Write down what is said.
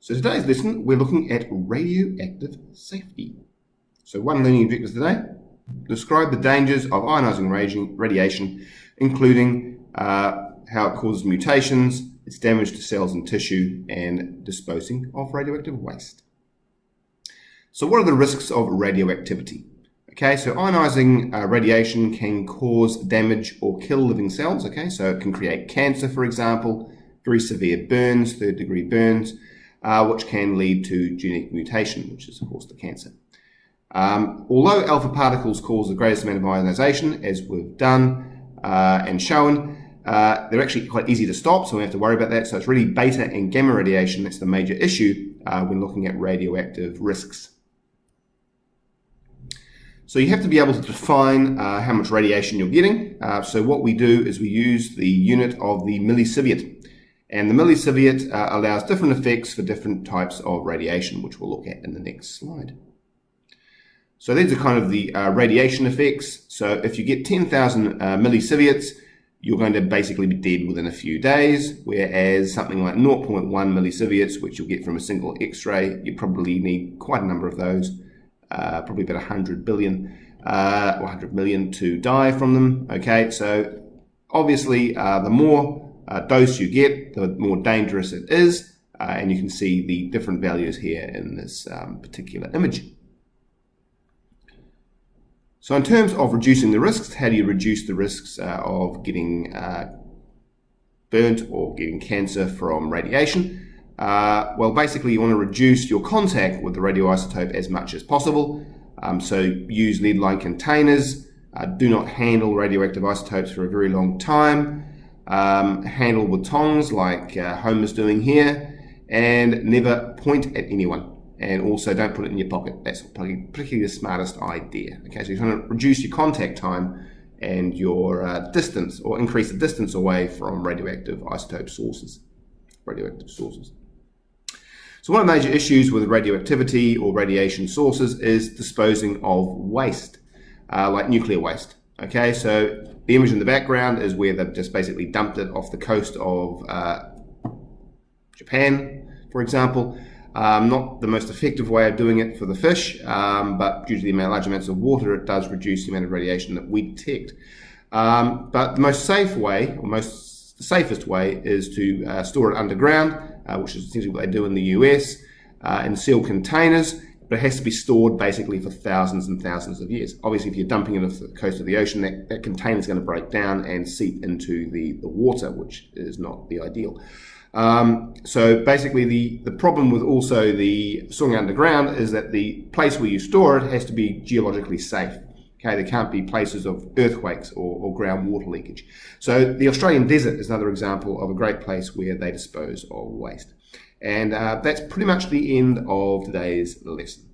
So today's lesson, we're looking at radioactive safety. So one learning objective today, describe the dangers of ionizing radiation, including how it causes mutations, its damage to cells and tissue, and disposing of radioactive waste. So what are the risks of radioactivity? Okay, so ionizing radiation can cause damage or kill living cells. Okay, so it can create cancer, for example, very severe burns, third-degree burns, which can lead to genetic mutation, which is, of course, the cancer. Although alpha particles cause the greatest amount of ionization, as we've done and shown, they're actually quite easy to stop, so we don't have to worry about that. So it's really beta and gamma radiation that's the major issue when looking at radioactive risks. So you have to be able to define how much radiation you're getting. So what we do is we use the unit of the millisievert. And the millisievert allows different effects for different types of radiation, which we'll look at in the next slide. So these are kind of the radiation effects. So if you get 10,000 millisieverts, you're going to basically be dead within a few days, whereas something like 0.1 millisieverts, which you'll get from a single X-ray, you probably need quite a number of those, probably about 100 billion or 100 million to die from them. Okay, so obviously the more dose you get, the more dangerous it is, and you can see the different values here in this particular image. So in terms of reducing the risks, how do you reduce the risks of getting burnt or getting cancer from radiation? Well, basically you want to reduce your contact with the radioisotope as much as possible. So use lead-lined containers, do not handle radioactive isotopes for a very long time, handle with tongs like Homer's doing here, and never point at anyone. And also don't put it in your pocket. That's particularly the smartest idea. Okay, so you're trying to reduce your contact time and your distance, or increase the distance away from radioactive isotope sources, So one of the major issues with radioactivity or radiation sources is disposing of waste, like nuclear waste. Okay, so the image in the background is where they've just basically dumped it off the coast of Japan, for example. Not the most effective way of doing it for the fish, but due to the large amounts of water, it does reduce the amount of radiation that we detect. But the most safe way, or the safest way, is to store it underground, which is essentially what they do in the US, in sealed containers. But it has to be stored basically for thousands and thousands of years. Obviously, if you're dumping it off the coast of the ocean, that container is going to break down and seep into the water, which is not the ideal. So basically the problem with also the storing underground is that the place where you store it has to be geologically safe. Okay, there can't be places of earthquakes or groundwater leakage. So the Australian desert is another example of a great place where they dispose of waste. And that's pretty much the end of today's lesson.